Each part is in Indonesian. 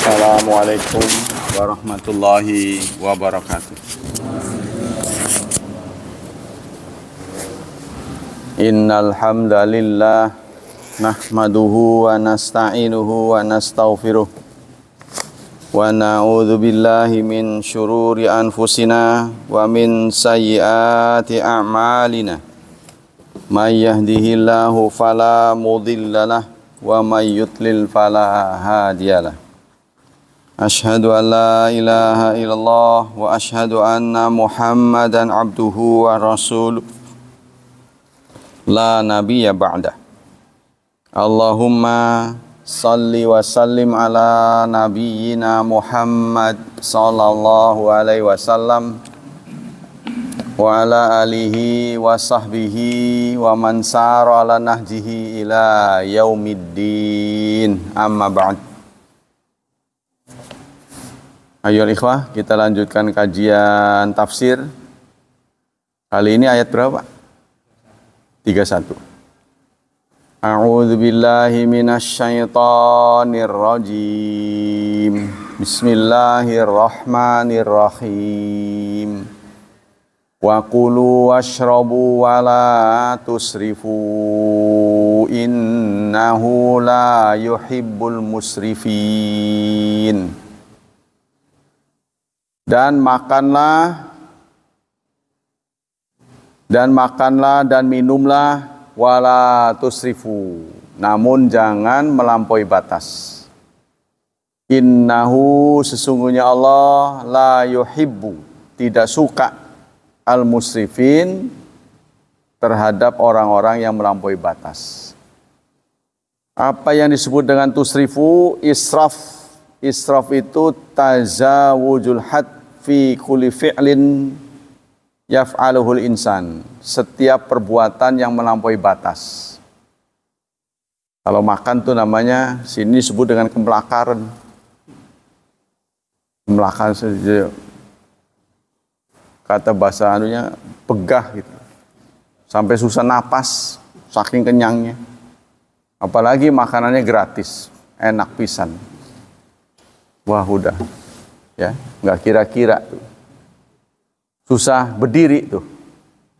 Assalamualaikum warahmatullahi wabarakatuh. Innal hamdalillah nahmaduhu wa nasta'inuhu wa nastaghfiruh wa na'udzu billahi min syururi anfusina wa min sayyiati a'malina. May yahdihillahu fala mudhillalah wa may yudlil fala hadiyalah. Asyhadu an la ilaha illallah wa asyhadu anna Muhammadan abduhu wa rasuluh la nabiyya ba'dah. Allahumma salli wa sallim ala nabiyyina Muhammad sallallahu alaihi wasallam wa ala alihi wa sahbihi wa man sara ala nahjihi ila yaumiddin. Amma ba'd. Ayo ikhwah, kita lanjutkan kajian tafsir. Kali ini ayat berapa? 31. A'udzu billahi minasyaitonir rajim. Bismillahirrahmanirrahim. Wa kulu washrabu wa la tusrifu innahu la yuhibbul musrifin. Dan makanlah dan minumlah wala tusrifu, namun jangan melampaui batas. Innahu, sesungguhnya Allah, la yuhibbu, tidak suka, al musrifin, terhadap orang-orang yang melampaui batas. Apa yang disebut dengan tusrifu? Israf. Israf itu tazawujul had fi kulli fi'lin yaf'aluhul insan, setiap perbuatan yang melampaui batas. Kalau makan tuh namanya, sini disebut dengan kemlakaran. Kemlakaran saja, kata bahasa anunya pegah gitu, sampai susah napas saking kenyangnya. Apalagi makanannya gratis, enak pisan. Wah udah, ya nggak kira-kira tuh. Susah berdiri tuh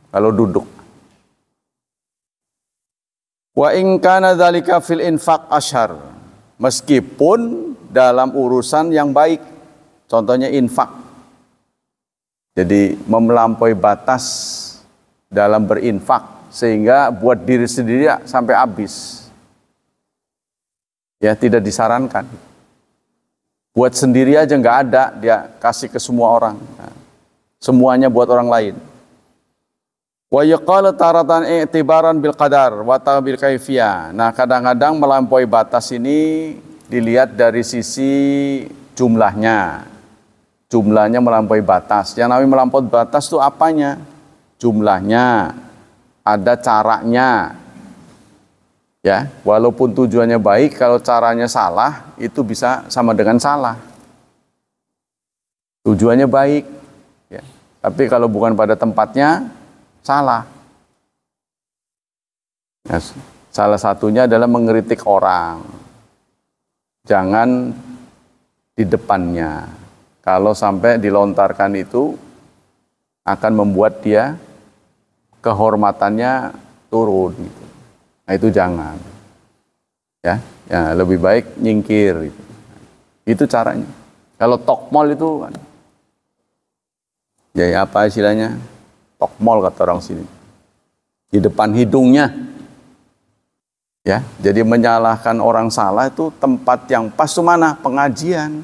kalau duduk. Wa in kana dzalika fil infaq asyhar, meskipun dalam urusan yang baik, contohnya infak. Jadi melampaui batas dalam berinfak sehingga buat diri sendiri sampai habis. Ya tidak disarankan. Buat sendiri aja nggak ada, dia kasih ke semua orang. Nah, semuanya buat orang lain. Wa yaqala taratan i'tibaran bil qadar wa bil kaifiyah. Nah, kadang-kadang melampaui batas ini dilihat dari sisi jumlahnya. Jumlahnya melampaui batas. Yang namanya melampaui batas itu apanya? Jumlahnya, ada caranya. Ya, walaupun tujuannya baik, kalau caranya salah, itu bisa sama dengan salah. Tujuannya baik, ya, tapi kalau bukan pada tempatnya, salah. Ya, salah satunya adalah mengkritik orang. Jangan di depannya. Kalau sampai dilontarkan itu, akan membuat dia kehormatannya turun. Gitu. Nah, itu jangan, ya lebih baik nyingkir, itu caranya. Kalau tokmol itu, ya apa istilahnya, tokmol kata orang sini, di depan hidungnya, ya. Jadi menyalahkan orang salah itu tempat yang pas tuh mana? Pengajian.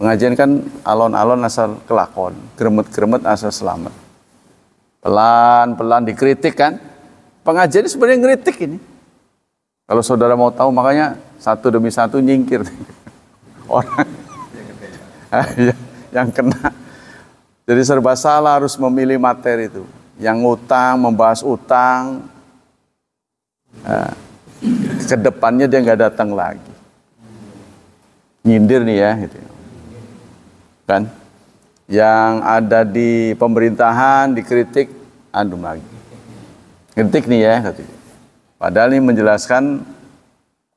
Pengajian kan alon-alon asal kelakon, gremet-gremet asal selamat. Pelan-pelan dikritik kan. Pengajian ini sebenarnya ngeritik ini. Kalau saudara mau tahu, makanya satu demi satu nyingkir orang yang kena. Jadi serba salah, harus memilih materi itu. Yang utang, membahas utang, ke depannya dia nggak datang lagi. Nyindir nih ya, gitu. Kan? Yang ada di pemerintahan dikritik, andum lagi. Kritik nih ya, padahal ini menjelaskan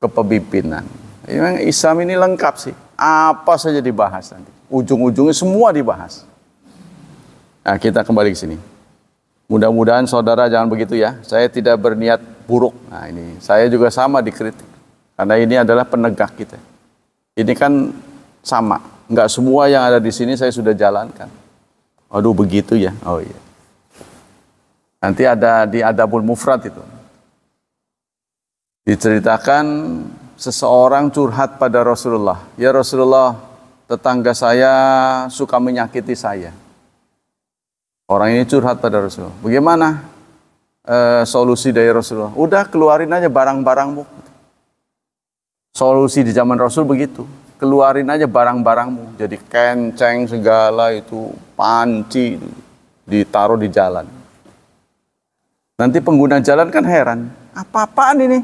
kepemimpinan. Memang Islam ini lengkap sih, Apa saja dibahas nanti. Ujung-ujungnya semua dibahas. Nah, kita kembali ke sini. Mudah-mudahan saudara jangan begitu ya. Saya tidak berniat buruk. Nah, ini saya juga sama dikritik. Karena ini adalah penegak kita. Ini kan sama. Enggak semua yang ada di sini saya sudah jalankan. Aduh begitu ya. Oh iya. Nanti ada di Adabul Mufrad itu. Diceritakan seseorang curhat pada Rasulullah. Ya Rasulullah, tetangga saya suka menyakiti saya. Orang ini curhat pada Rasulullah. Bagaimana solusi dari Rasulullah? Udah keluarin aja barang-barangmu. Solusi di zaman Rasul begitu. Keluarin aja barang-barangmu. Jadi kenceng segala itu, panci, ditaruh di jalan. Nanti pengguna jalan kan heran. Apa-apaan ini?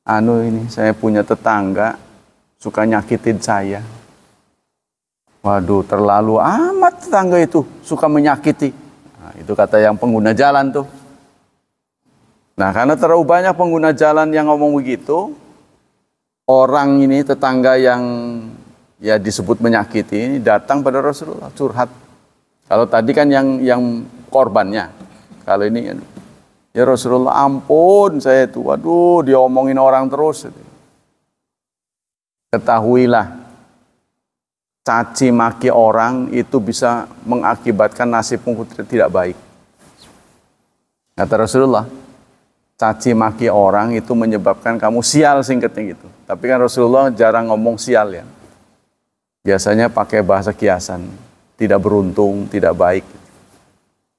Ini saya punya tetangga suka nyakitin saya. Waduh, terlalu amat tetangga itu suka menyakiti. Nah, itu kata yang pengguna jalan tuh. Nah, karena terlalu banyak pengguna jalan yang ngomong begitu, orang ini tetangga yang ya disebut menyakiti ini datang pada Rasulullah curhat. Kalau tadi kan yang korbannya. Kalau ini ya Rasulullah, ampun saya itu, waduh diomongin orang terus. Ketahuilah, caci maki orang itu bisa mengakibatkan nasibmu tidak baik. Kata Rasulullah, caci maki orang itu menyebabkan kamu sial, singkatnya gitu. Tapi kan Rasulullah jarang ngomong sial ya. Biasanya pakai bahasa kiasan, tidak beruntung, tidak baik.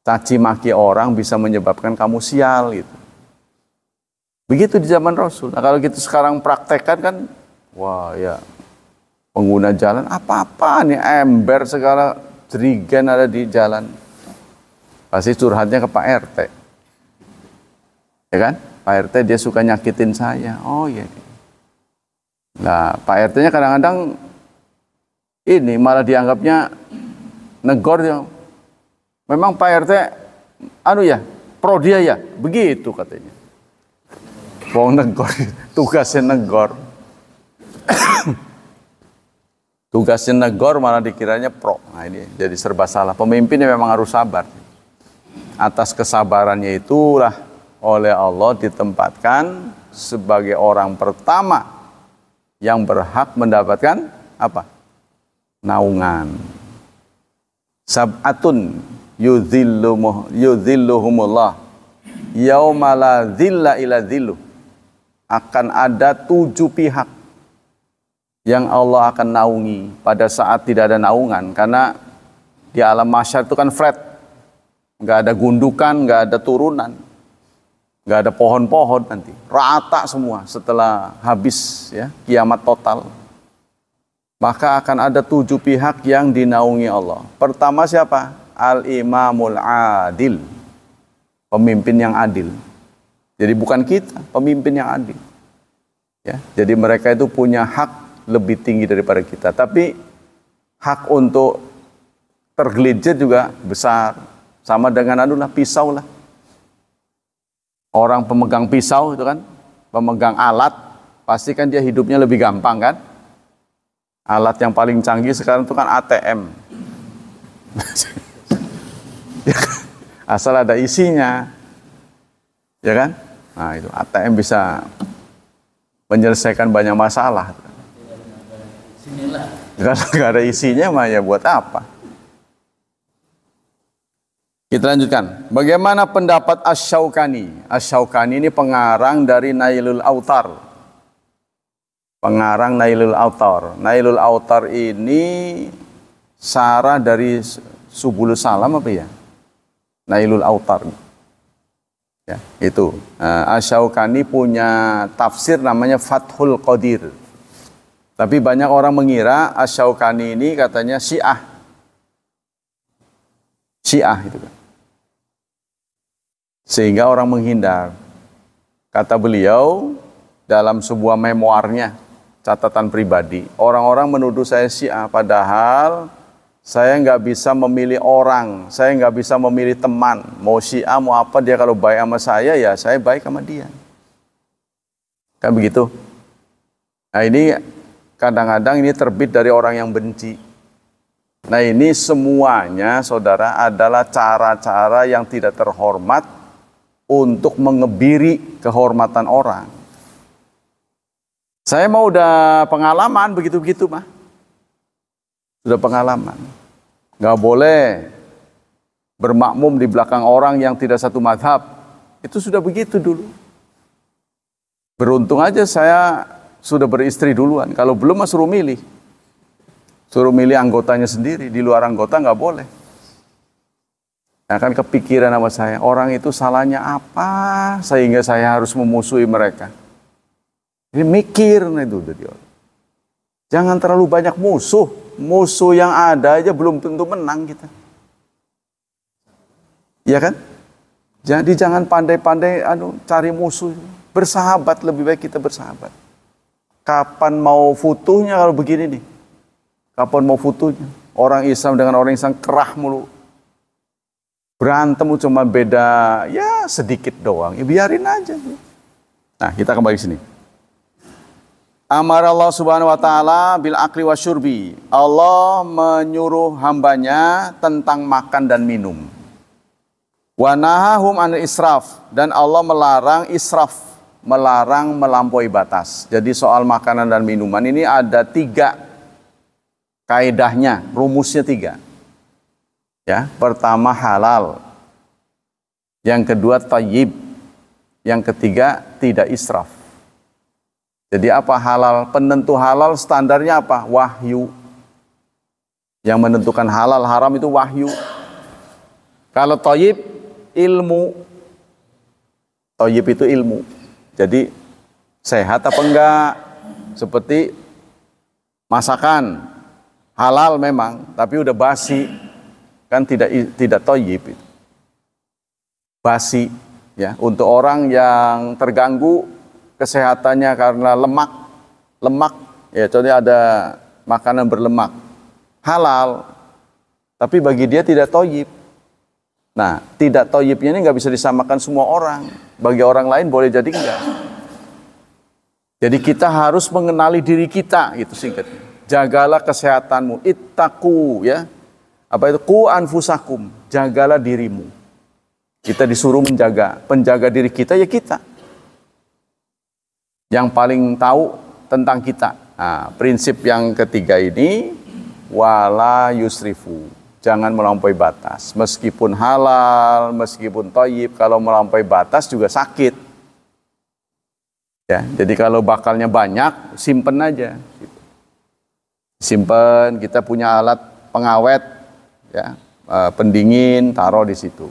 Caci maki orang bisa menyebabkan kamu sial gitu. Begitu di zaman Rasul. Nah, kalau kita sekarang praktekkan kan, wah ya, pengguna jalan apa-apa nih, ember segala jerigen ada di jalan. Pasti curhatnya ke Pak RT. Ya kan? Pak RT dia suka nyakitin saya. Oh iya. Nah, Pak RT-nya kadang-kadang ini malah dianggapnya negor dia. Memang Pak RT pro dia ya, begitu katanya. Wong negor, tugasnya negor. Tugasnya negor malah dikiranya pro. Nah, ini jadi serba salah. Pemimpinnya memang harus sabar. Atas kesabarannya itulah oleh Allah ditempatkan sebagai orang pertama yang berhak mendapatkan apa? Naungan. Sab'atun yudhilluhumullah yauma la dhilla illa dhilluh. Akan ada 7 pihak yang Allah akan naungi pada saat tidak ada naungan. Karena di alam mahsyar itu kan flat, nggak ada gundukan, nggak ada turunan, nggak ada pohon-pohon, nanti rata semua setelah habis ya kiamat total. Maka akan ada 7 pihak yang dinaungi Allah. Pertama siapa? Al-Imamul Adil, pemimpin yang adil. Jadi bukan kita, pemimpin yang adil. Ya, jadi mereka itu punya hak lebih tinggi daripada kita. Tapi hak untuk tergelincir juga besar. Sama dengan pisau lah. Orang pemegang pisau itu kan, pemegang alat, pasti kan dia hidupnya lebih gampang kan. Alat yang paling canggih sekarang itu kan ATM. Asal ada isinya. Ya kan? Nah itu ATM bisa menyelesaikan banyak masalah. Kalau nggak ada isinya mah ya buat apa? Kita lanjutkan. Bagaimana pendapat Asy-Syaukani? Asy-Syaukani ini pengarang dari Nailul Autar. Pengarang Nailul Autar. Nailul Autar ini sarah dari Subulus Salam apa ya? Nailul Autar. Ya, itu. Asy-Syaukani punya tafsir namanya Fathul Qadir. Tapi banyak orang mengira Asy-Syaukani ini katanya Syiah. Syiah itu kan. Sehingga orang menghindar. Kata beliau dalam sebuah memoarnya, catatan pribadi, orang-orang menuduh saya Syiah, padahal saya nggak bisa memilih orang, saya nggak bisa memilih teman. Mau Syiah, mau apa, dia kalau baik sama saya, ya saya baik sama dia. Kan begitu. Nah ini kadang-kadang ini terbit dari orang yang benci. Nah ini semuanya saudara adalah cara-cara yang tidak terhormat untuk mengebiri kehormatan orang. Saya mau udah pengalaman begitu-begitu mah. Sudah pengalaman. Gak boleh bermakmum di belakang orang yang tidak satu mazhab. Itu sudah begitu dulu. Beruntung aja saya sudah beristri duluan. Kalau belum mah suruh milih. Suruh milih anggotanya sendiri. Di luar anggota nggak boleh. Nah, kan kepikiran sama saya. Orang itu salahnya apa sehingga saya harus memusuhi mereka. Ini mikir nah itu dari orang. Jangan terlalu banyak musuh. Musuh yang ada aja belum tentu menang kita. Iya kan? Jadi jangan pandai-pandai cari musuh. Bersahabat, lebih baik kita bersahabat. Kapan mau futuhnya kalau begini nih? Kapan mau futuhnya? Orang Islam dengan orang Islam kerah mulu. Berantem cuma beda ya sedikit doang. Ya biarin aja. Nah, kita kembali sini. Amar Allah Subhanahu wa taala bil akli wasyurbi. Allah menyuruh hambanya tentang makan dan minum. Wa nahahum anil israf, dan Allah melarang israf, melarang melampaui batas. Jadi soal makanan dan minuman ini ada 3 kaidahnya, rumusnya 3. Ya, pertama halal, yang kedua thayyib, yang ketiga tidak israf. Jadi apa halal? Penentu halal standarnya apa? Wahyu. Yang menentukan halal haram itu wahyu. Kalau thayyib, ilmu. Thayyib itu ilmu. Jadi sehat apa enggak? Seperti masakan halal memang, tapi udah basi, kan tidak thayyib itu. Basi, ya, untuk orang yang terganggu kesehatannya karena lemak, ya, contohnya ada makanan berlemak, halal, tapi bagi dia tidak thayyib. Nah, tidak thayyibnya ini nggak bisa disamakan semua orang. Bagi orang lain boleh jadi enggak. Jadi kita harus mengenali diri kita, gitu singkatnya. Jagalah kesehatanmu, ittaqu, ya. Apa itu? Qu anfusakum, jagalah dirimu. Kita disuruh menjaga, penjaga diri kita ya kita. Yang paling tahu tentang kita. Nah, prinsip yang ketiga ini, wala yusrifu. Jangan melampaui batas. Meskipun halal, meskipun thayyib, kalau melampaui batas juga sakit. Ya, jadi kalau bakalnya banyak, simpen aja. Simpen, kita punya alat pengawet, ya, pendingin, taruh di situ.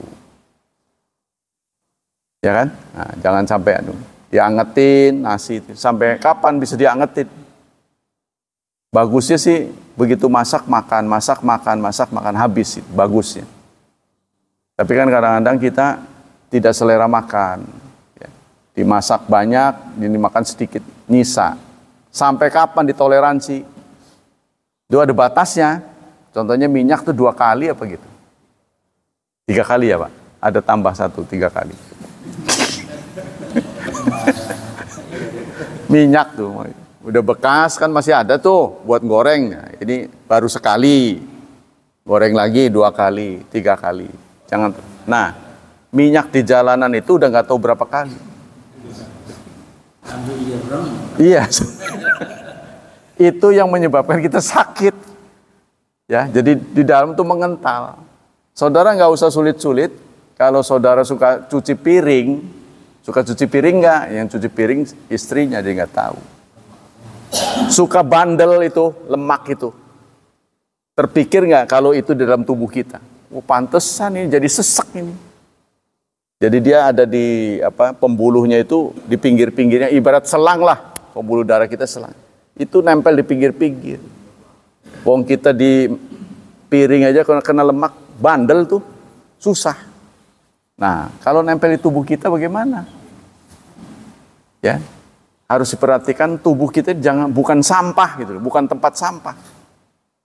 Ya kan? Nah, jangan sampai diangetin nasi itu. Sampai kapan bisa diangetin? Bagusnya sih begitu masak makan habis itu bagusnya. Tapi kan kadang-kadang kita tidak selera makan. Ya. Dimasak banyak, dimakan sedikit, nyisa. Sampai kapan ditoleransi? Itu ada batasnya. Contohnya minyak tuh 2 kali apa gitu. 3 kali ya Pak? Ada tambah 1, 3 kali. Minyak tuh udah bekas kan masih ada tuh buat goreng. Nah, ini baru sekali, goreng lagi 2 kali, 3 kali. Jangan. Nah, minyak di jalanan itu udah nggak tahu berapa kali. Iya. Itu yang menyebabkan kita sakit. Ya, jadi di dalam tuh mengental. Saudara nggak usah sulit-sulit. Kalau saudara suka cuci piring, nggak? Yang cuci piring istrinya dia nggak tahu. Suka bandel itu, lemak itu. Terpikir nggak kalau itu di dalam tubuh kita? Oh, pantesan ini jadi sesek ini. Jadi dia ada di pembuluhnya itu di pinggir-pinggirnya, ibarat selang lah, pembuluh darah kita selang. Itu nempel di pinggir-pinggir. Wong kita di piring aja kalau kena lemak, bandel tuh, susah. Nah, kalau nempel di tubuh kita bagaimana? Ya. Harus diperhatikan tubuh kita bukan sampah gitu, bukan tempat sampah.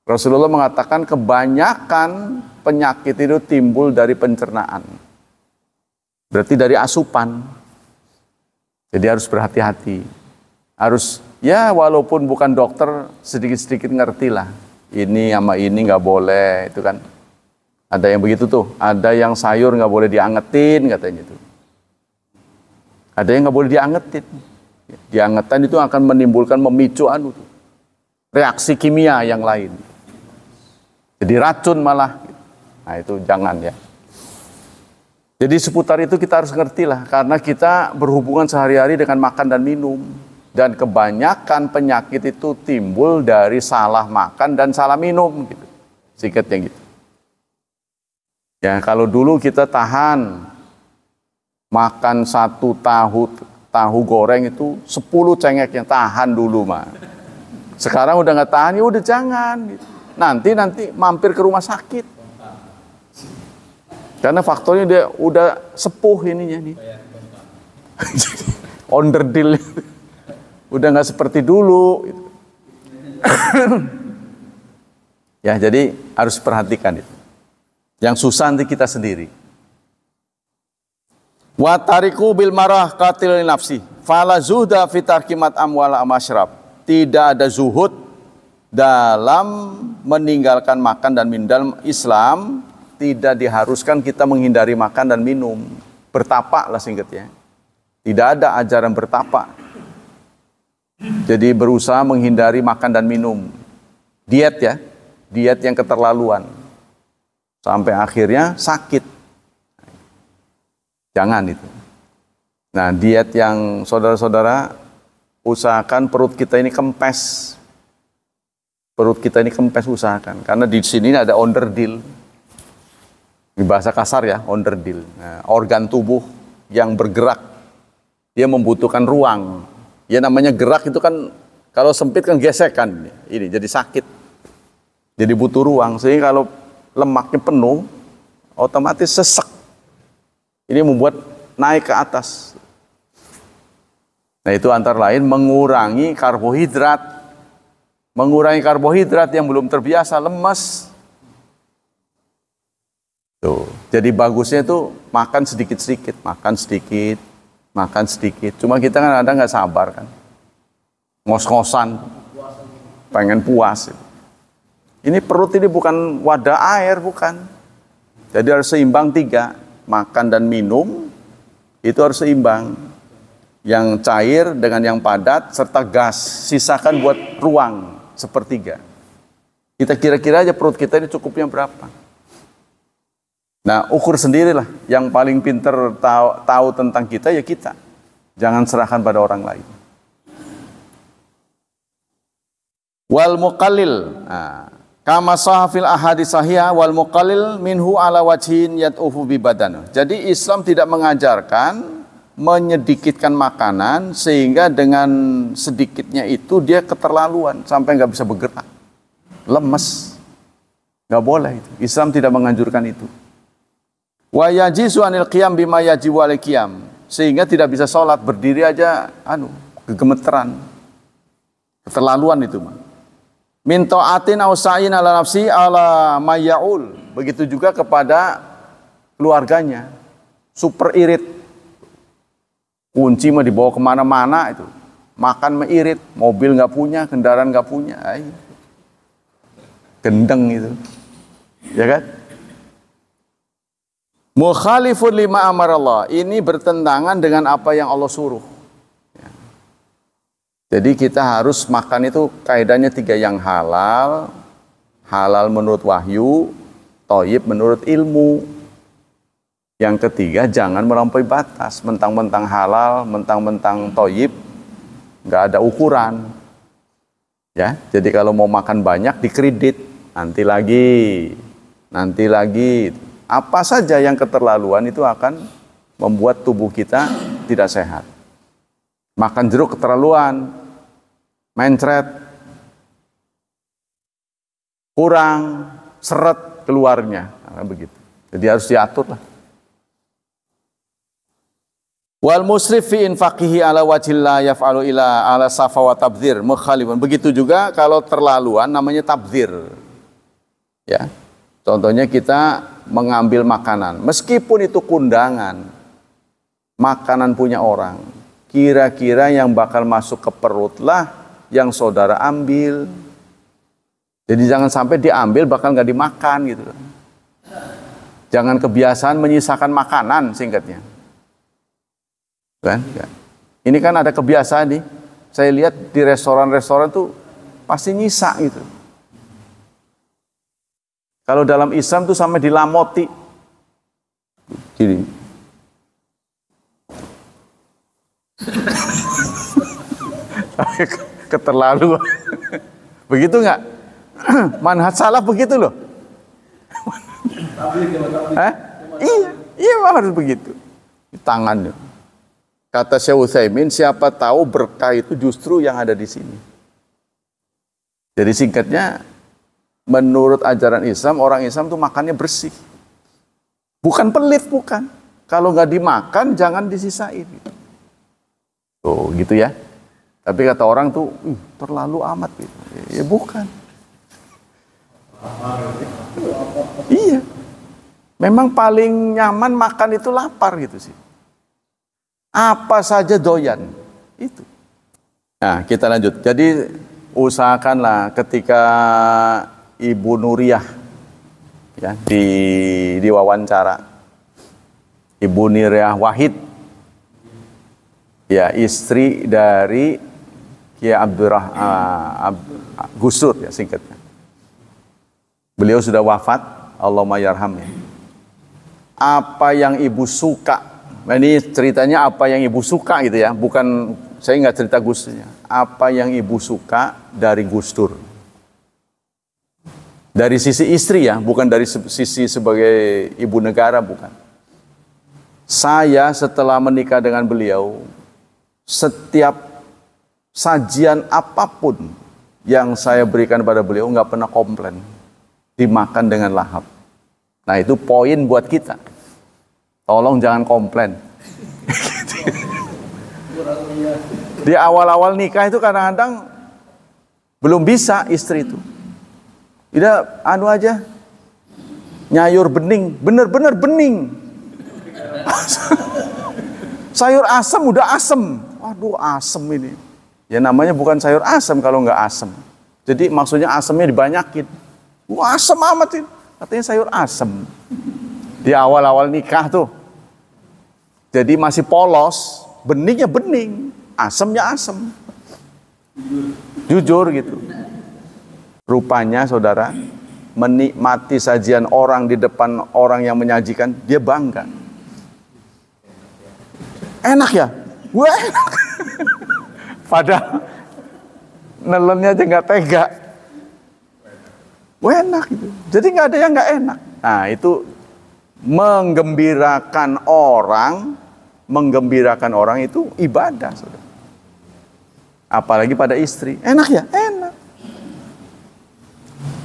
Rasulullah mengatakan kebanyakan penyakit itu timbul dari pencernaan. Berarti dari asupan. Jadi harus berhati-hati. Harus Ya walaupun bukan dokter, sedikit-sedikit ngerti lah. Ini sama ini nggak boleh, itu kan. Ada yang begitu tuh. Ada yang sayur nggak boleh diangetin katanya itu. Ada yang nggak boleh diangetin. Diangetan itu akan menimbulkan memicu reaksi kimia yang lain. Jadi racun malah. Nah itu jangan ya. Jadi seputar itu kita harus ngerti lah. Karena kita berhubungan sehari-hari dengan makan dan minum. Dan kebanyakan penyakit itu timbul dari salah makan dan salah minum gitu. Sikatnya gitu. Ya kalau dulu kita tahan makan 1 tahu goreng itu 10 cengek yang tahan dulu mah. Sekarang udah nggak tahan, ya udah jangan gitu. Nanti mampir ke rumah sakit. Karena faktornya dia udah sepuh ininya nih. Onderdil. Udah nggak seperti dulu. Ya, jadi harus perhatikan itu. Yang susah nanti kita sendiri. Wa tariku bil marah qatil nafsi. Fala zuhda fi tarkimat amwal amasyrab. Tidak ada zuhud dalam meninggalkan makan dan minum. Dalam Islam tidak diharuskan kita menghindari makan dan minum. Bertapa lah singkatnya. Tidak ada ajaran bertapa. Jadi berusaha menghindari makan dan minum. Diet ya, diet yang keterlaluan. Sampai akhirnya sakit. Jangan itu. Nah diet yang saudara-saudara usahakan perut kita ini kempes. Perut kita ini kempes usahakan. Karena di sini ada onderdil. Di bahasa kasar ya, onderdil. Nah, organ tubuh yang bergerak. Dia membutuhkan ruang. Ya namanya gerak itu kan kalau sempit kan gesekan ini jadi sakit. Jadi butuh ruang sehingga kalau lemaknya penuh otomatis sesek. Ini membuat naik ke atas. Nah itu antara lain mengurangi karbohidrat. Mengurangi karbohidrat yang belum terbiasa lemas. Tuh. Jadi bagusnya itu makan sedikit-sedikit, makan sedikit. Makan sedikit, cuma kita kan ada nggak sabar kan, ngos-ngosan, pengen puas. Ini perut ini bukan wadah air, bukan. Jadi harus seimbang 3, makan dan minum itu harus seimbang. Yang cair dengan yang padat serta gas, sisakan buat ruang sepertiga. Kita kira-kira aja perut kita ini cukupnya berapa. Nah, ukur sendirilah. Yang paling pinter tahu tentang kita ya kita. Jangan serahkan pada orang lain. Wal muqallil. Kama sahafil ahadits sahihah wal muqallil minhu ala wajhin yad'ufu bi badan. Jadi Islam tidak mengajarkan menyedikitkan makanan sehingga dengan sedikitnya itu dia keterlaluan sampai nggak bisa bergerak. Lemes. Nggak boleh itu. Islam tidak menganjurkan itu. Wa yajizu anil qiyam bima yajibu alil qiyam, sehingga tidak bisa sholat berdiri aja gemeteran. Keterlaluan itu mah. Min ta'atin aw sa'in ala nafsi ala mayaul. Begitu juga kepada keluarganya. Super irit. Kunci mah dibawa kemana-mana itu. Makan mah irit, mobil nggak punya, kendaraan nggak punya. Gendeng itu. Ya kan? Mukhalifun lima amarallah. Ini bertentangan dengan apa yang Allah suruh. Ya. Jadi kita harus makan itu kaidahnya 3 yang halal. Halal menurut wahyu, thayyib menurut ilmu. Yang ketiga jangan melampaui batas. Mentang-mentang halal, mentang-mentang thayyib, nggak ada ukuran. Ya, jadi kalau mau makan banyak dikredit, nanti lagi. Apa saja yang keterlaluan itu akan membuat tubuh kita tidak sehat. Makan jeruk keterlaluan, mencret, kurang, seret keluarnya, begitu. Jadi harus diatur lah. Wal musrif fi infaqihi ala wajhillah yaf'alu ila ala safa wa tabdzir mukhalifun. Begitu juga kalau terlaluan namanya tabdzir. Ya. Contohnya kita mengambil makanan, meskipun itu kundangan, makanan punya orang, kira-kira yang bakal masuk ke perut lah yang saudara ambil. Jadi jangan sampai diambil bakal nggak dimakan gitu. Jangan kebiasaan menyisakan makanan, singkatnya. Kan? Ini kan ada kebiasaan nih. Saya lihat di restoran-restoran tuh pasti nyisa gitu. Kalau dalam Islam tuh sampai dilamoti. Gini. Keterlaluan. Begitu nggak? Manhaj salaf begitu loh. Iya harus begitu. Di tangannya. Kata Syekh Utsaimin, siapa tahu berkah itu justru yang ada di sini. Jadi singkatnya, menurut ajaran Islam, orang Islam tuh makannya bersih. Bukan pelit, bukan. Kalau nggak dimakan, jangan disisain. Tuh, gitu ya. Tapi kata orang tuh, terlalu amat. Gitu. Ya bukan. Iya. Memang paling nyaman makan itu lapar gitu sih. Apa saja doyan. Itu. Nah, kita lanjut. Jadi, usahakanlah ketika Ibu Nuriyah ya di wawancara, Ibu Nuriyah Wahid ya, istri dari Kiai Gus Dur ya singkatnya. Beliau sudah wafat, Allahumma yarhamnya. Apa yang ibu suka, ini ceritanya apa yang ibu suka gitu ya, bukan saya nggak cerita Gus Durnya. Apa yang ibu suka dari Gus Dur? Dari sisi istri ya, bukan dari sisi sebagai ibu negara, bukan. Saya setelah menikah dengan beliau, setiap sajian apapun yang saya berikan pada beliau nggak pernah komplain, dimakan dengan lahap. Nah itu poin buat kita. Tolong jangan komplain. Di awal-awal nikah itu kadang-kadang belum bisa istri itu. Tidak, anu aja, nyayur bening, bener-bener bening. Sayur asem udah asem. Waduh, asem ini. Ya namanya bukan sayur asem kalau nggak asem. Jadi maksudnya asemnya dibanyakin. Wah, asem amat ini. Katanya sayur asem. Di awal-awal nikah tuh. Jadi masih polos, beningnya bening, asemnya asem. Jujur gitu. Rupanya saudara, menikmati sajian orang di depan orang yang menyajikan, dia bangga. Enak ya? Wah enak. Padahal nelennya aja nggak tega. Wah enak gitu. Jadi nggak ada yang nggak enak. Nah itu menggembirakan orang itu ibadah, saudara. Apalagi pada istri. Enak ya? Enak.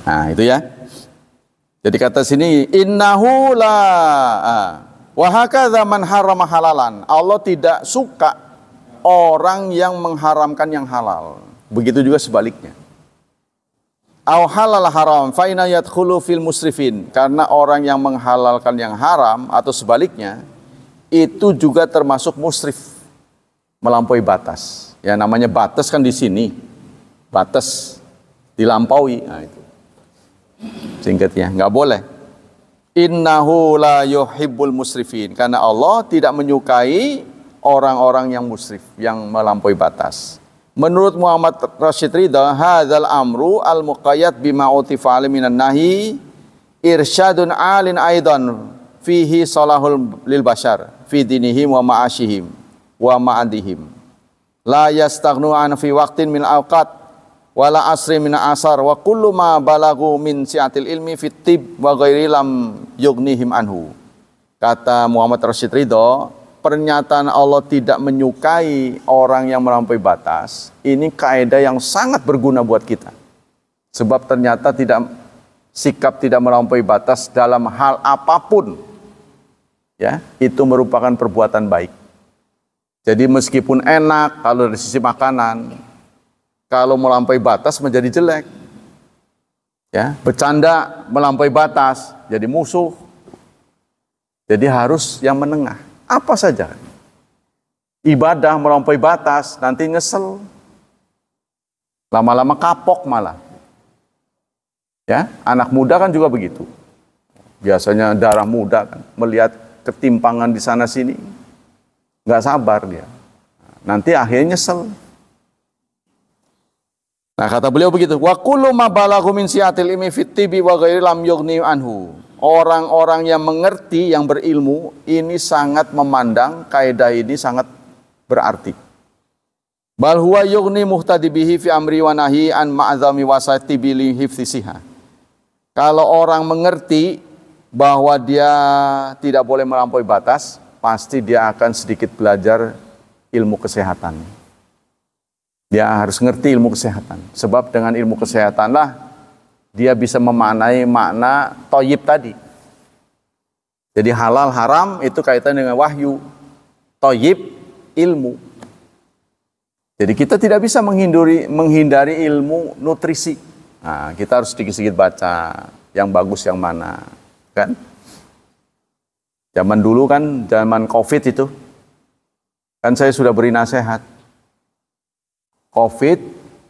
Nah itu ya. Jadi kata sini innahu la wa hakadza man harrama halalan. Allah tidak suka orang yang mengharamkan yang halal. Begitu juga sebaliknya. Au halal haram fa inna yadkhulu fil musrifin. Karena orang yang menghalalkan yang haram atau sebaliknya itu juga termasuk musrif, melampaui batas. Ya namanya batas kan di sini. Batas dilampaui. Nah itu. Singkatnya, nggak boleh. Innahu la yuhibbul musrifin. Karena Allah tidak menyukai orang-orang yang musrif, yang melampaui batas. Menurut Muhammad Rashid Ridha, hadzal amru al-muqayyad bima utifa minan nahi irsyadun alin aidan fihi salahul lil bashar fi dinihim wa ma'ashihim wa ma'adihim. La yastaghnu an fi waqtin min awqat wala asri min asar wa kullu ma balagu min si'atil ilmi fit tib wa ghairi lam yughnihim anhu. Kata Muhammad Rashid Ridho, pernyataan Allah tidak menyukai orang yang melampaui batas, ini kaidah yang sangat berguna buat kita. Sebab ternyata sikap tidak melampaui batas dalam hal apapun, ya, itu merupakan perbuatan baik. Jadi meskipun enak kalau dari sisi makanan, kalau melampaui batas menjadi jelek. Ya, bercanda melampaui batas jadi musuh. Jadi harus yang menengah. Apa saja. Ibadah melampaui batas nanti nyesel. Lama-lama kapok malah. Ya, anak muda kan juga begitu. Biasanya darah muda kan, melihat ketimpangan di sana sini, nggak sabar dia. Nanti akhirnya nyesel. Nah, kata beliau begitu, wa kullu ma balaghu min si'atil ilmi fit tibi wa ghairi lam yughni anhu. Orang-orang yang mengerti, yang berilmu, ini sangat memandang kaidah ini sangat berarti. Bal huwa yughni muhtadi bihi fi amri wa nahi an ma'azami wasati bi hifdisiha. Kalau orang mengerti bahwa dia tidak boleh melampaui batas, pasti dia akan sedikit belajar ilmu kesehatan. Dia harus ngerti ilmu kesehatan. Sebab dengan ilmu kesehatanlah dia bisa memaknai makna thayyib tadi. Jadi halal haram itu kaitan dengan wahyu. Thayyib ilmu. Jadi kita tidak bisa menghindari ilmu nutrisi. Nah, kita harus sedikit-sedikit baca yang bagus yang mana, kan? Zaman dulu kan, zaman COVID itu, kan saya sudah beri nasihat. COVID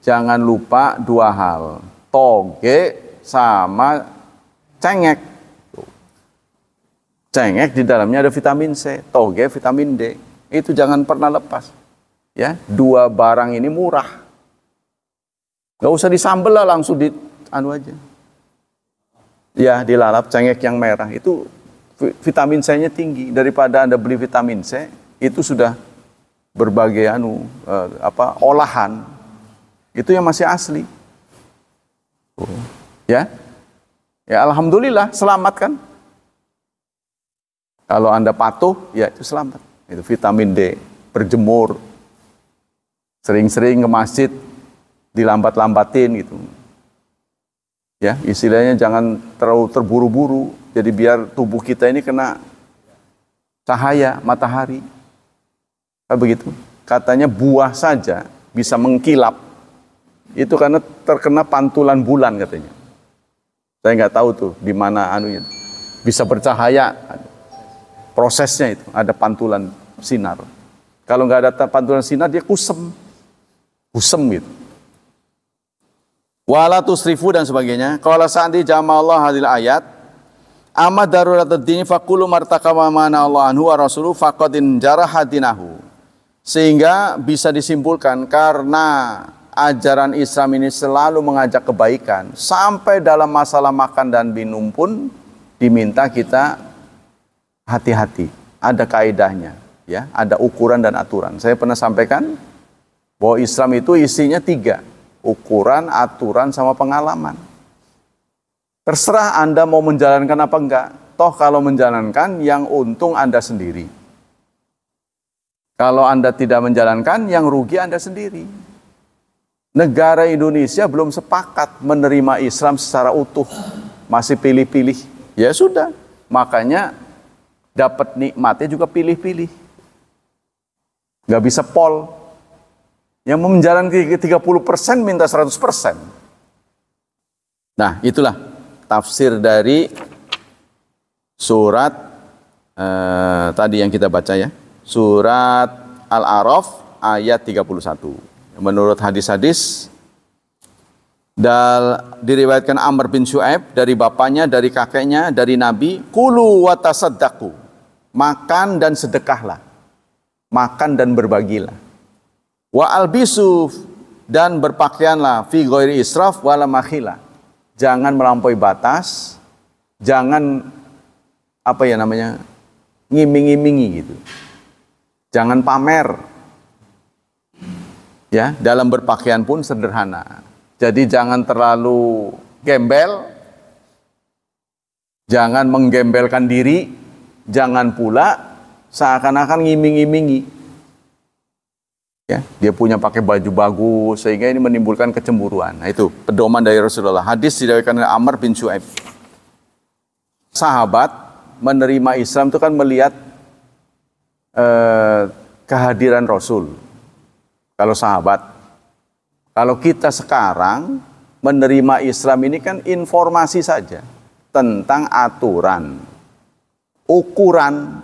jangan lupa 2 hal, toge sama cengek. Cengek di dalamnya ada vitamin C, toge vitamin D. Itu jangan pernah lepas. Ya, 2 barang ini murah. Gak usah disambel lah, langsung di anu aja. Ya, dilalap cengek yang merah itu vitamin C-nya tinggi. Daripada Anda beli vitamin C, itu sudah berbagai olahan. Itu yang masih asli. Ya. Ya, alhamdulillah selamat kan? Kalau Anda patuh, ya itu selamat. Itu vitamin D, berjemur, sering-sering ke masjid, dilambat-lambatin gitu. Ya, istilahnya jangan terlalu terburu-buru. Jadi biar tubuh kita ini kena cahaya matahari. Begitu. Katanya buah saja bisa mengkilap. Itu karena terkena pantulan bulan katanya. Saya nggak tahu tuh di mana anunya. Bisa bercahaya. Prosesnya itu ada pantulan sinar. Kalau nggak ada pantulan sinar dia kusem. Kusem gitu. Wala tusrifu dan sebagainya. Qala sa'di jama'allah hadil ayat. Amma daruratud dini faqulu martakama mana Allah anhu wa rasuluhu faqadin jarahadinahu. Sehingga bisa disimpulkan karena ajaran Islam ini selalu mengajak kebaikan. Sampai dalam masalah makan dan minum pun diminta kita hati-hati. Ada kaidahnya. Ya, ada ukuran dan aturan. Saya pernah sampaikan bahwa Islam itu isinya 3, ukuran, aturan, sama pengalaman. Terserah Anda mau menjalankan apa enggak. Toh kalau menjalankan yang untung Anda sendiri. Kalau Anda tidak menjalankan yang rugi Anda sendiri. Negara Indonesia belum sepakat menerima Islam secara utuh. Masih pilih-pilih. Ya sudah, makanya dapat nikmatnya juga pilih-pilih. Gak bisa pol. Yang mau menjalankan ke 30% minta 100%. Nah, itulah tafsir dari surat tadi yang kita baca ya. Surat Al-A'raf ayat 31. Menurut hadis-hadis dan diriwayatkan Amr bin Syu'aib dari bapaknya, dari kakeknya, dari Nabi, kulu wa tasaddaqu. Makan dan sedekahlah. Makan dan berbagilah. Wa albisu dan berpakaianlah fi ghairi israf wala makhila. Jangan melampaui batas, jangan ngiming-ngimingi gitu. Jangan pamer. Ya, dalam berpakaian pun sederhana. Jadi jangan terlalu gembel. Jangan menggembelkan diri, jangan pula seakan-akan ngiming-ngimingi. Ya, dia punya pakai baju bagus sehingga ini menimbulkan kecemburuan. Nah, itu pedoman dari Rasulullah. Hadis diriwayatkan oleh Amr bin Syu'aib. Sahabat menerima Islam itu kan melihat kehadiran Rasul. Kalau sahabat, kalau kita sekarang menerima Islam ini kan informasi saja tentang aturan, ukuran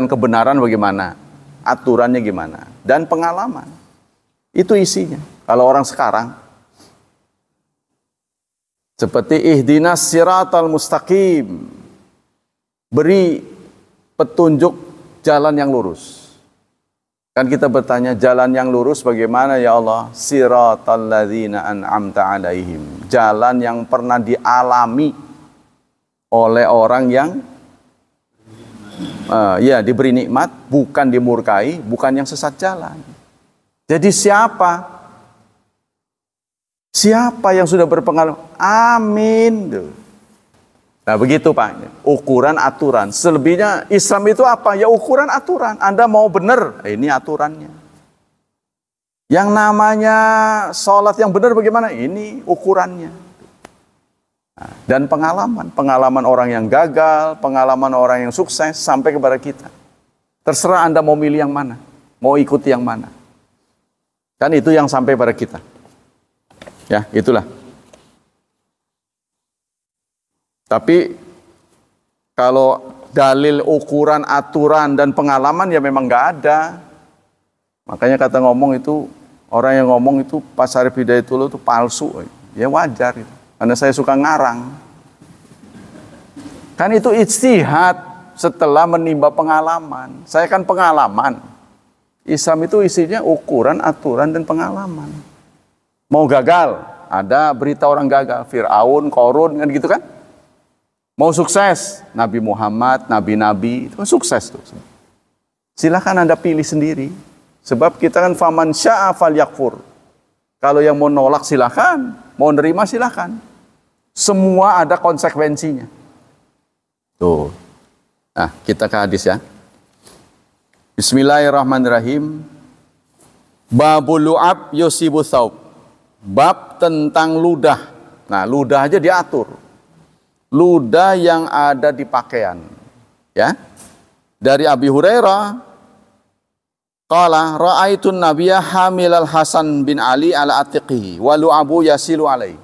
kebenaran bagaimana, aturannya gimana, dan pengalaman. Itu isinya. Kalau orang sekarang seperti ihdinas siratal mustaqim, beri petunjuk jalan yang lurus. Kan kita bertanya, jalan yang lurus bagaimana ya Allah? Siratal ladzina an'amta alaihim, jalan yang pernah dialami oleh orang yang ya diberi nikmat, bukan dimurkai, bukan yang sesat jalan. Jadi siapa yang sudah berpengalaman? Amin. Nah begitu Pak, ukuran aturan. Selebihnya Islam itu apa? Ya ukuran aturan. Anda mau benar, ini aturannya. Yang namanya sholat yang benar bagaimana? Ini ukurannya. Nah, dan pengalaman orang yang gagal, pengalaman orang yang sukses sampai kepada kita. Terserah Anda mau milih yang mana, mau ikuti yang mana. Kan itu yang sampai pada kita. Ya, itulah. Tapi kalau dalil, ukuran, aturan, dan pengalaman ya memang nggak ada. Makanya kata ngomong itu, orang yang ngomong itu pas Syarif Hidayatullah itu palsu. Ya wajar itu. Karena saya suka ngarang. Kan itu ijtihad setelah menimba pengalaman. Saya kan pengalaman. Islam itu isinya ukuran, aturan, dan pengalaman. Mau gagal, ada berita orang gagal. Fir'aun, Korun, kan gitu kan? Mau sukses, Nabi Muhammad, Nabi-Nabi, itu kan sukses tuh. Silahkan Anda pilih sendiri. Sebab kita kan faman sya'a falyakfur. Kalau yang mau nolak silahkan, mau nerima silahkan. Semua ada konsekuensinya. Tuh. Nah, kita ke hadis ya. Bismillahirrahmanirrahim. Babul lu'ab yusibu thawb. Bab tentang ludah. Nah, ludah aja diatur. Ludah yang ada di pakaian. Ya. Dari Abi Hurairah, qala ra'aitun nabiyya hamilal Hasan bin Ali ala atiqihi wa lu'abu yasilu alaihi.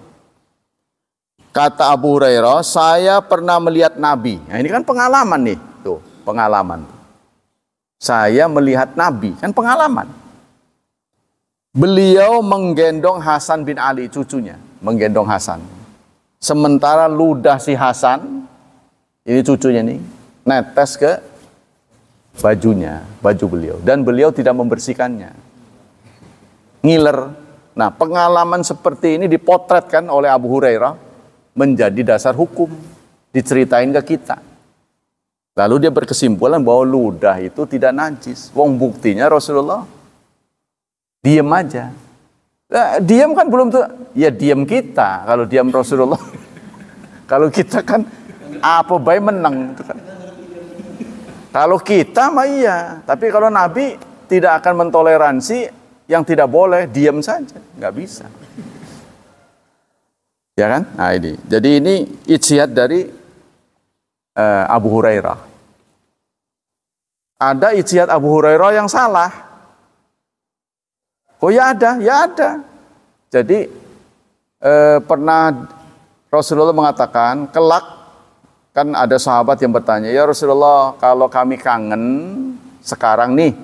Kata Abu Hurairah, saya pernah melihat Nabi. Nah, ini kan pengalaman nih, tuh, pengalaman. Saya melihat Nabi, kan pengalaman. Beliau menggendong Hasan bin Ali, cucunya, menggendong Hasan. Sementara ludah si Hasan, ini cucunya nih, netes ke bajunya, baju beliau. Dan beliau tidak membersihkannya. Ngiler. Nah, pengalaman seperti ini dipotretkan oleh Abu Hurairah menjadi dasar hukum. Diceritain ke kita. Lalu dia berkesimpulan bahwa ludah itu tidak najis. Wong buktinya Rasulullah diam aja. Nah, diam kan belum tuh. Ya diam kita. Kalau diam Rasulullah. Kalau kita kan apa baik menang. Kan. Kalau kita mah iya. Tapi kalau Nabi tidak akan mentoleransi yang tidak boleh. Diam saja. Nggak bisa. Ya kan? Nah ini. Jadi ini ijtihad dari Abu Hurairah. Ada ijtihad Abu Hurairah yang salah. Oh ya ada, ya ada. Jadi pernah Rasulullah mengatakan, kelak kan ada sahabat yang bertanya, ya Rasulullah kalau kami kangen sekarang nih,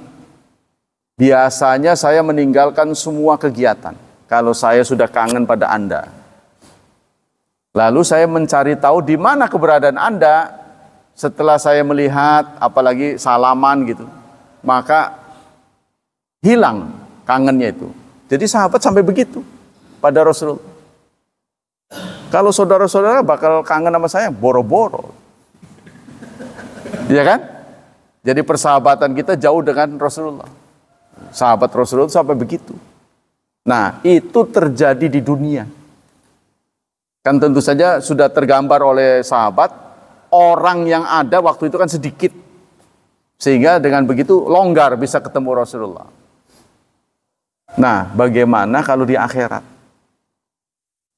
biasanya saya meninggalkan semua kegiatan. Kalau saya sudah kangen pada Anda. Lalu saya mencari tahu di mana keberadaan Anda setelah saya melihat, apalagi salaman gitu. Maka hilang kangennya itu. Jadi sahabat sampai begitu pada Rasulullah. Kalau saudara-saudara bakal kangen sama saya, boro-boro. Iya kan? Jadi persahabatan kita jauh dengan Rasulullah. Sahabat Rasulullah sampai begitu. Nah, itu terjadi di dunia. Kan tentu saja sudah tergambar oleh sahabat, orang yang ada waktu itu kan sedikit. Sehingga dengan begitu longgar bisa ketemu Rasulullah. Nah, bagaimana kalau di akhirat?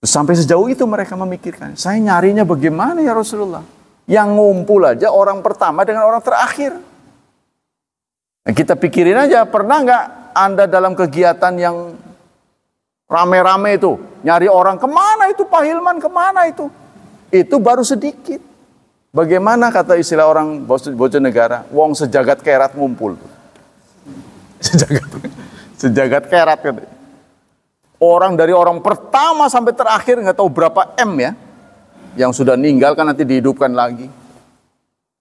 Sampai sejauh itu mereka memikirkan. Saya nyarinya bagaimana ya Rasulullah? Yang ngumpul aja orang pertama dengan orang terakhir. Nah, kita pikirin aja, pernah nggak Anda dalam kegiatan yang rame-rame itu? Nyari orang, kemana itu Pak Hilman, kemana itu? Itu baru sedikit. Bagaimana kata istilah orang Bojonegara? Wong sejagat kerat ngumpul. Sejagat kerat. Orang dari orang pertama sampai terakhir nggak tahu berapa M ya, yang sudah meninggal kan nanti dihidupkan lagi.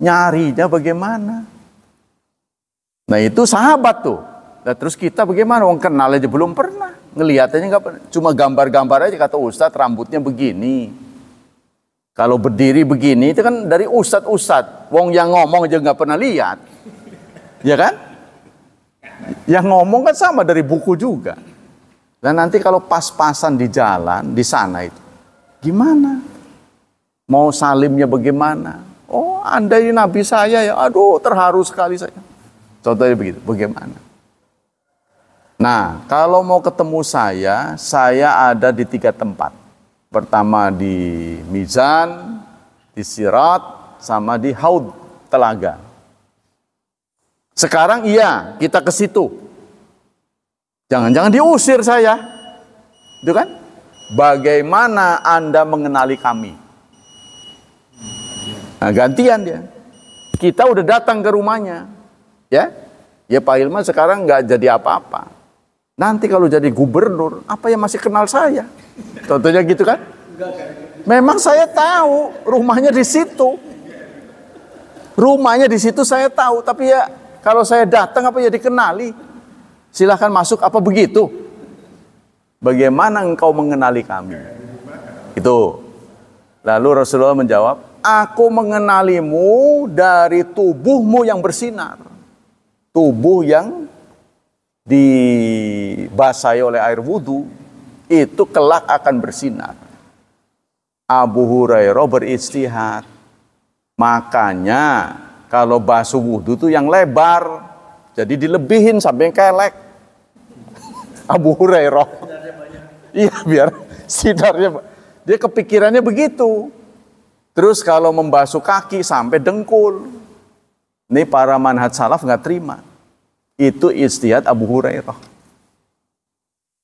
Nyarinya bagaimana? Nah itu sahabat tuh. Nah, terus kita bagaimana? Wong kenal aja belum pernah. Ngelihatnya nggak pernah. Cuma gambar-gambar aja kata Ustadz rambutnya begini. Kalau berdiri begini itu kan dari Ustadz. Wong yang ngomong aja nggak pernah lihat. Ya kan? Yang ngomong kan sama dari buku juga. Dan nanti kalau pas-pasan di jalan, di sana itu. Gimana? Mau salimnya bagaimana? Oh Anda ini Nabi saya ya. Aduh terharu sekali saya. Contohnya begitu. Bagaimana? Nah, kalau mau ketemu saya ada di 3 tempat. Pertama di Mizan, di Sirat, sama di Haud Telaga. Sekarang iya, kita ke situ. Jangan-jangan diusir saya. Itu kan? Bagaimana Anda mengenali kami? Nah, gantian dia. Kita udah datang ke rumahnya. Ya? Ya Pak Hilman sekarang nggak jadi apa-apa. Nanti kalau jadi gubernur, apa yang masih kenal saya? Contohnya gitu kan? Memang saya tahu rumahnya di situ. Rumahnya di situ saya tahu, tapi ya kalau saya datang apa ya dikenali? Silahkan masuk apa begitu? Bagaimana engkau mengenali kami? Itu. Lalu Rasulullah menjawab, aku mengenalimu dari tubuhmu yang bersinar. Tubuh yang dibasahi oleh air wudhu itu kelak akan bersinar. Abu Hurairah beristihad, makanya kalau basuh wudhu itu yang lebar, jadi dilebihin sampai kelek. Abu Hurairah, iya biar sinarnya, dia kepikirannya begitu. Terus kalau membasuh kaki sampai dengkul, ini para manhaj salaf nggak terima. Itu istihad Abu Hurairah.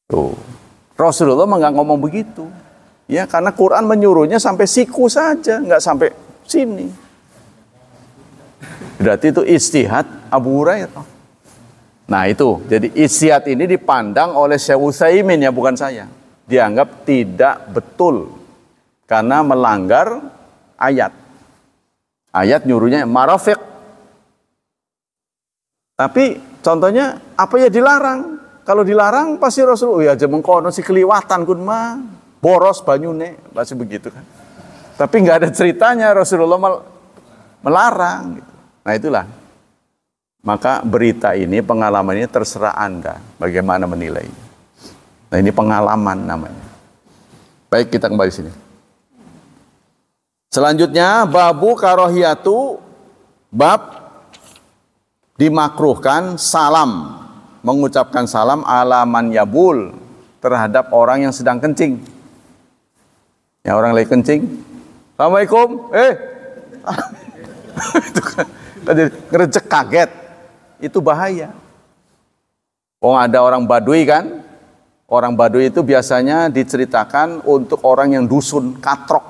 Tuh. Rasulullah nggak ngomong begitu. Ya, karena Quran menyuruhnya sampai siku saja, nggak sampai sini. Berarti itu istihad Abu Hurairah. Nah itu, jadi istihad ini dipandang oleh Syekh Utsaimin ya, bukan saya. Dianggap tidak betul karena melanggar ayat. Ayat nyuruhnya marafiq. Tapi contohnya apa ya dilarang? Kalau dilarang pasti Rasulullah ya aja mengkono si keliwatan kun mah boros banyune pasti begitu kan. Tapi nggak ada ceritanya Rasulullah melarang gitu. Nah itulah. Maka berita ini, pengalaman ini terserah Anda bagaimana menilai. Nah ini pengalaman namanya. Baik, kita kembali sini. Selanjutnya babu karohiyatu, bab dimakruhkan salam, mengucapkan salam ala man yabul, terhadap orang yang sedang kencing. Ya orang lagi kencing, Assalamualaikum, itu kan ngerejek kaget, itu bahaya. Oh ada orang Baduy kan, orang Baduy itu biasanya diceritakan untuk orang yang dusun, katrok,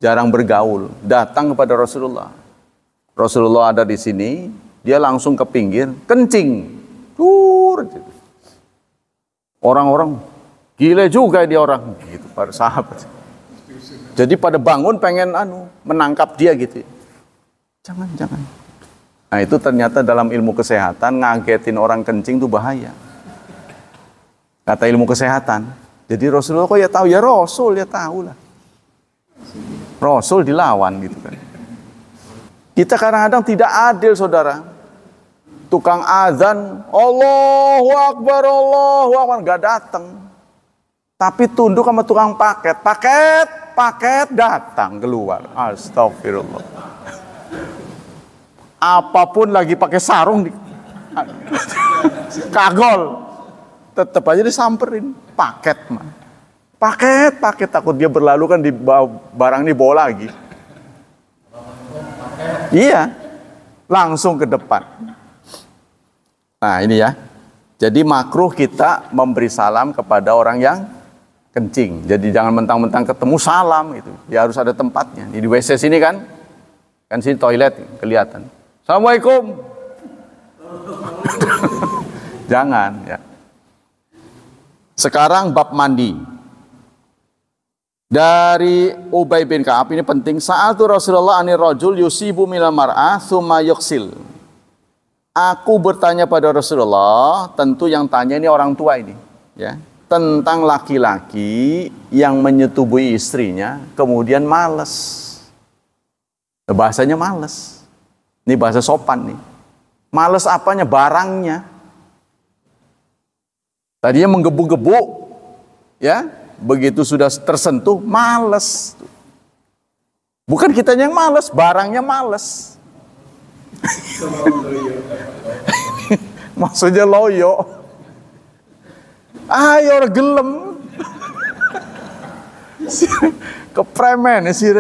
jarang bergaul, datang kepada Rasulullah. Rasulullah ada di sini. Dia langsung ke pinggir, kencing. Orang-orang, gila juga dia orang. Gitu, para sahabat. Jadi pada bangun pengen menangkap dia gitu. Jangan. Nah itu ternyata dalam ilmu kesehatan, ngagetin orang kencing itu bahaya. Kata ilmu kesehatan. Jadi Rasulullah kok ya tahu? Ya Rasul, ya tahu lah. Rasul dilawan gitu kan. Kita kadang-kadang tidak adil saudara. Tukang azan, Allahu Akbar, gak datang. Tapi tunduk sama tukang paket datang keluar. Astagfirullah. Apapun lagi pakai sarung, kagol, tetap aja disamperin. Paket takut dia berlalu kan barang dibawa lagi. Iya, langsung ke depan. Nah ini ya, jadi makruh kita memberi salam kepada orang yang kencing. Jadi jangan mentang-mentang ketemu salam gitu. Ya harus ada tempatnya. Di WC sini kan sini toilet kelihatan. Assalamualaikum. Jangan ya. Sekarang bab mandi. Dari Ubay bin Ka'ab, ini penting. Sa'altu Rasulullah anir rajul yusibu minal mar'ah thumma yuksil. Aku bertanya pada Rasulullah, tentu yang tanya ini orang tua ini, ya, tentang laki-laki yang menyetubuhi istrinya kemudian malas. Bahasanya malas. Ini bahasa sopan nih. Malas apanya? Barangnya. Tadinya menggebu-gebu, ya, begitu sudah tersentuh malas. Bukan kitanya yang malas, barangnya malas. Maksudnya loyo. Ayo orang gelem. Kepremen sih,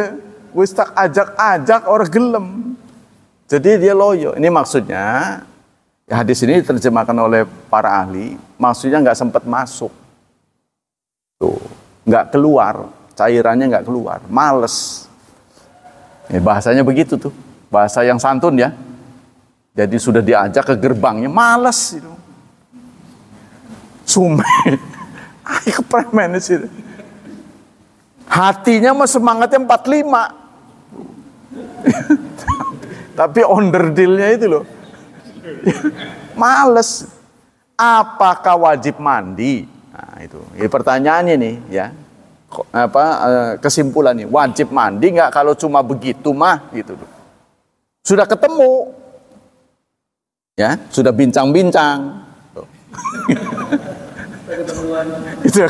wis tak ajak-ajak orang gelem. Jadi dia loyo. Ini maksudnya, ya, hadis ini diterjemahkan oleh para ahli, maksudnya nggak sempat masuk. Tuh, nggak keluar, cairannya nggak keluar, males. Ya, bahasanya begitu tuh, bahasa yang santun ya. Jadi sudah diajak ke gerbangnya, males itu. Sume, ayo kepremen sih. Hatinya mah semangatnya 45. Tapi onderdilnya itu loh. Males. Apakah wajib mandi? Nah, itu. Ini pertanyaannya nih, ya. Kesimpulannya, wajib mandi nggak kalau cuma begitu mah gitu. Sudah ketemu. Ya, sudah bincang-bincang. Itu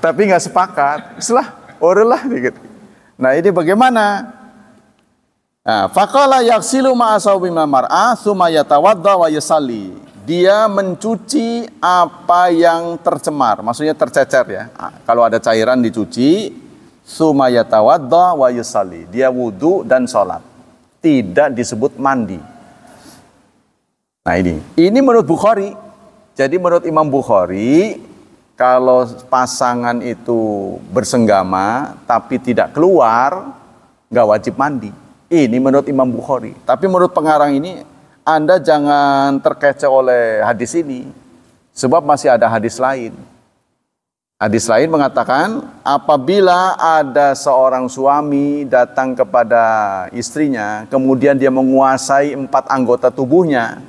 tapi nggak sepakat. Setelah orlah gitu. Nah, ini bagaimana? Nah, faqala yaghsilu ma'a sawbi mar'ah tsumma yatawadda wa yusalli. Dia mencuci apa yang tercemar, maksudnya tercecer ya. Kalau ada cairan dicuci, tsumma yatawadda wa yusalli. Dia wudu dan sholat. Tidak disebut mandi. Nah, ini menurut Bukhari. Jadi menurut Imam Bukhari, kalau pasangan itu bersenggama tapi tidak keluar, nggak wajib mandi. Ini menurut Imam Bukhari. Tapi menurut pengarang ini, Anda jangan terkecoh oleh hadis ini. Sebab masih ada hadis lain. Hadis lain mengatakan, apabila ada seorang suami datang kepada istrinya, kemudian dia menguasai 4 anggota tubuhnya,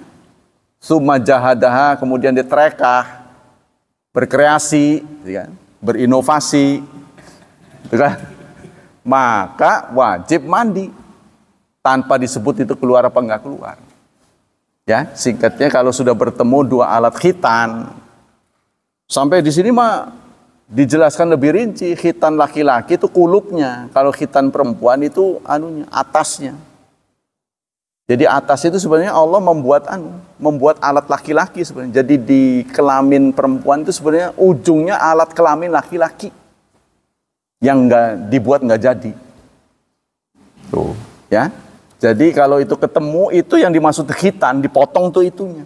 summa jahadaha, kemudian dia terekah, berkreasi, berinovasi, maka wajib mandi tanpa disebut itu keluar apa enggak keluar. Ya, singkatnya kalau sudah bertemu 2 alat khitan, sampai di sini mah dijelaskan lebih rinci. Khitan laki-laki itu kulupnya, kalau khitan perempuan itu anunya, atasnya. Jadi atas itu sebenarnya Allah membuat alat laki-laki sebenarnya. Jadi di kelamin perempuan itu sebenarnya ujungnya alat kelamin laki-laki yang nggak jadi. Tuh, ya. Jadi kalau itu ketemu, itu yang dimaksud khitan, dipotong tuh itunya.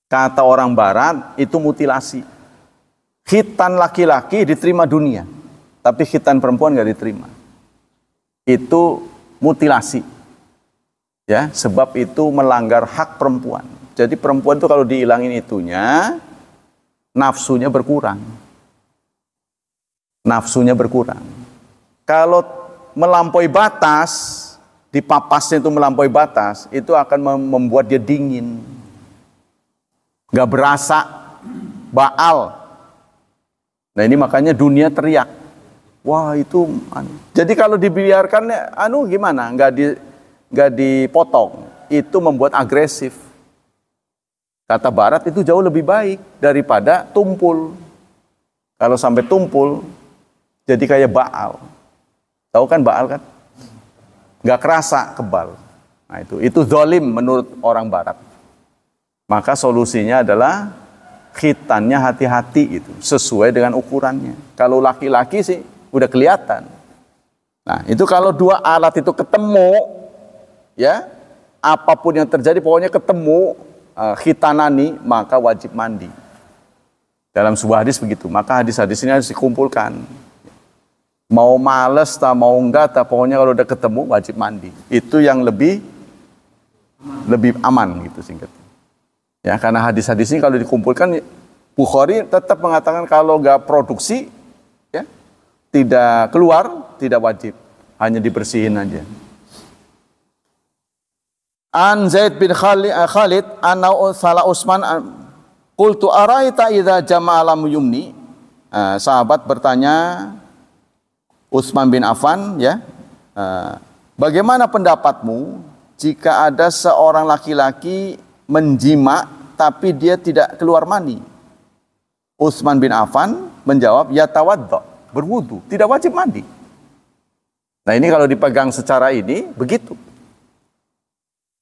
Kata orang barat itu mutilasi. Khitan laki-laki diterima dunia, tapi khitan perempuan nggak diterima. Itu mutilasi. Ya, sebab itu melanggar hak perempuan. Jadi perempuan itu kalau dihilangin itunya, nafsunya berkurang. Nafsunya berkurang. Kalau melampaui batas, dipapasnya itu melampaui batas, itu akan membuat dia dingin. Gak berasa, baal. Nah, ini makanya dunia teriak. Wah, itu jadi kalau dibiarkan gimana? Nggak dipotong, itu membuat agresif. Kata barat itu jauh lebih baik daripada tumpul. Kalau sampai tumpul, jadi kayak baal. Tahu kan baal kan? Nggak kerasa, kebal. Nah, itu zalim menurut orang barat. Maka solusinya adalah khitannya hati-hati itu, sesuai dengan ukurannya. Kalau laki-laki sih udah kelihatan. Nah, itu kalau 2 alat itu ketemu, ya, apapun yang terjadi pokoknya ketemu khitanani, maka wajib mandi. Dalam sebuah hadis begitu. Maka hadis-hadis ini harus dikumpulkan. Mau males tak mau enggak, tak pokoknya kalau udah ketemu wajib mandi. Itu yang lebih aman gitu singkatnya. Ya, karena hadis-hadis ini kalau dikumpulkan, Bukhari tetap mengatakan kalau nggak produksi, ya, tidak keluar, tidak wajib, hanya dibersihin aja. An Zaid bin Khalid anau sala Utsman qultu araita idza jama'a lam yumni. Sahabat bertanya Utsman bin Affan, ya, bagaimana pendapatmu jika ada seorang laki-laki menjima tapi dia tidak keluar mani? Utsman bin Affan menjawab, ya tawaddo, berwudu, tidak wajib mandi. Nah ini kalau dipegang secara ini begitu.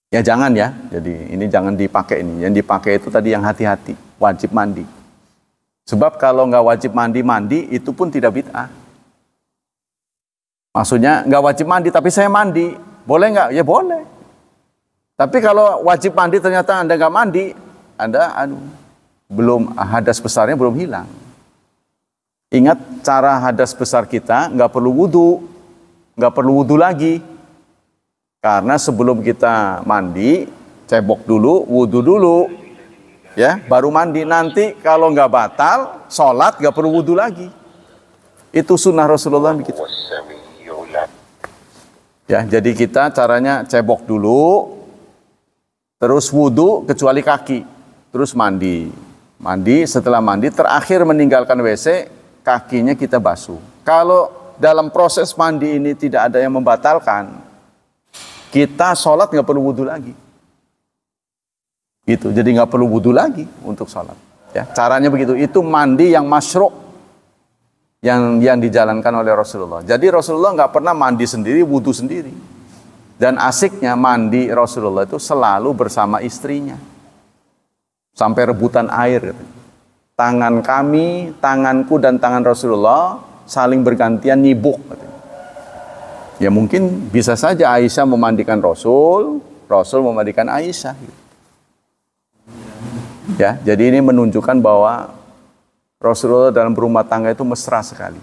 Ya jangan ya, jadi ini jangan dipakai ini. Yang dipakai itu tadi yang hati-hati, wajib mandi. Sebab kalau nggak wajib mandi itu pun tidak bid'ah. Maksudnya nggak wajib mandi tapi saya mandi, boleh nggak? Ya boleh. Tapi kalau wajib mandi ternyata Anda nggak mandi, Anda belum, hadas besarnya belum hilang. Ingat cara hadas besar kita, nggak perlu wudu lagi. Karena sebelum kita mandi, cebok dulu, wudu dulu, ya, baru mandi. Nanti kalau nggak batal, sholat nggak perlu wudu lagi. Itu sunnah Rasulullah begitu. Ya, jadi kita caranya cebok dulu, terus wudu kecuali kaki, terus mandi. Mandi, setelah mandi terakhir meninggalkan WC, kakinya kita basuh. Kalau dalam proses mandi ini tidak ada yang membatalkan, kita sholat nggak perlu wudu lagi. Gitu, jadi nggak perlu wudu lagi untuk sholat. Ya, caranya begitu. Itu mandi yang masyru' yang dijalankan oleh Rasulullah. Jadi Rasulullah nggak pernah mandi sendiri, wudu sendiri. Dan asiknya mandi Rasulullah itu selalu bersama istrinya. Sampai rebutan air. Tangan kami, tanganku dan tangan Rasulullah saling bergantian nyibuk. Ya mungkin bisa saja Aisyah memandikan Rasul, Rasul memandikan Aisyah. Ya, jadi ini menunjukkan bahwa Rasulullah dalam berumah tangga itu mesra sekali.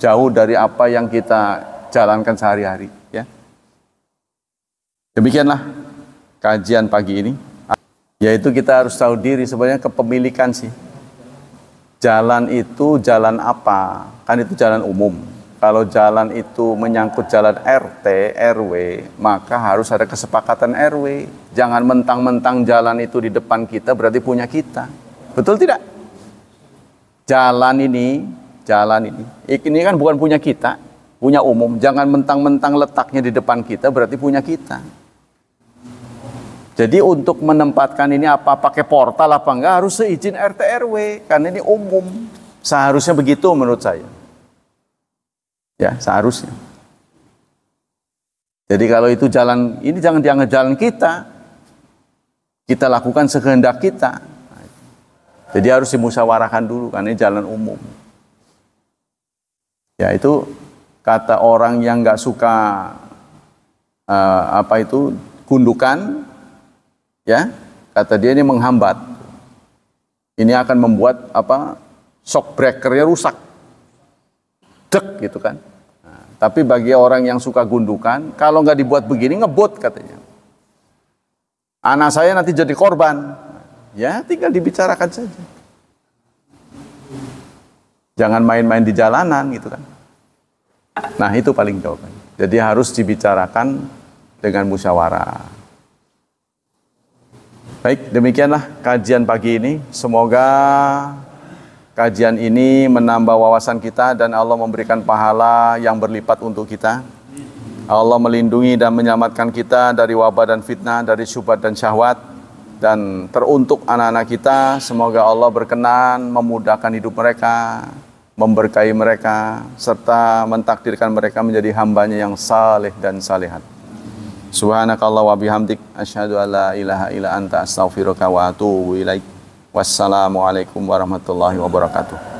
Jauh dari apa yang kita jalankan sehari-hari. Ya. Demikianlah kajian pagi ini. Yaitu kita harus tahu diri sebenarnya kepemilikan sih. Jalan itu jalan apa? Kan itu jalan umum. Kalau jalan itu menyangkut jalan RT, RW, maka harus ada kesepakatan RW. Jangan mentang-mentang jalan itu di depan kita berarti punya kita. Betul tidak? Jalan ini kan bukan punya kita, punya umum. Jangan mentang-mentang letaknya di depan kita berarti punya kita. Jadi untuk menempatkan ini apa pakai portal apa enggak harus seizin RT RW karena ini umum. Seharusnya begitu menurut saya. Ya, seharusnya. Jadi kalau itu jalan ini jangan dianggap jalan kita. Kita lakukan sekehendak kita. Jadi harus dimusyawarahkan dulu karena ini jalan umum. Ya, itu kata orang yang nggak suka gundukan, ya, kata dia ini menghambat. Ini akan membuat shock breakernya rusak. Dek gitu kan. Nah, tapi bagi orang yang suka gundukan, kalau nggak dibuat begini ngebut katanya. Anak saya nanti jadi korban. Ya, tinggal dibicarakan saja. Jangan main-main di jalanan gitu kan. Nah, itu paling jawaban. Jadi harus dibicarakan dengan musyawarah. Baik, demikianlah kajian pagi ini. Semoga kajian ini menambah wawasan kita dan Allah memberikan pahala yang berlipat untuk kita. Allah melindungi dan menyelamatkan kita dari wabah dan fitnah, dari syubhat dan syahwat. Dan teruntuk anak-anak kita, semoga Allah berkenan memudahkan hidup mereka, memberkahi mereka, serta mentakdirkan mereka menjadi hambanya yang saleh dan salihat. Subhanakallah wa bihamdik, asyhadu an la ilaha illa anta astaghfiruka wa atubu ilaik. Wassalamualaikum warahmatullahi wabarakatuh.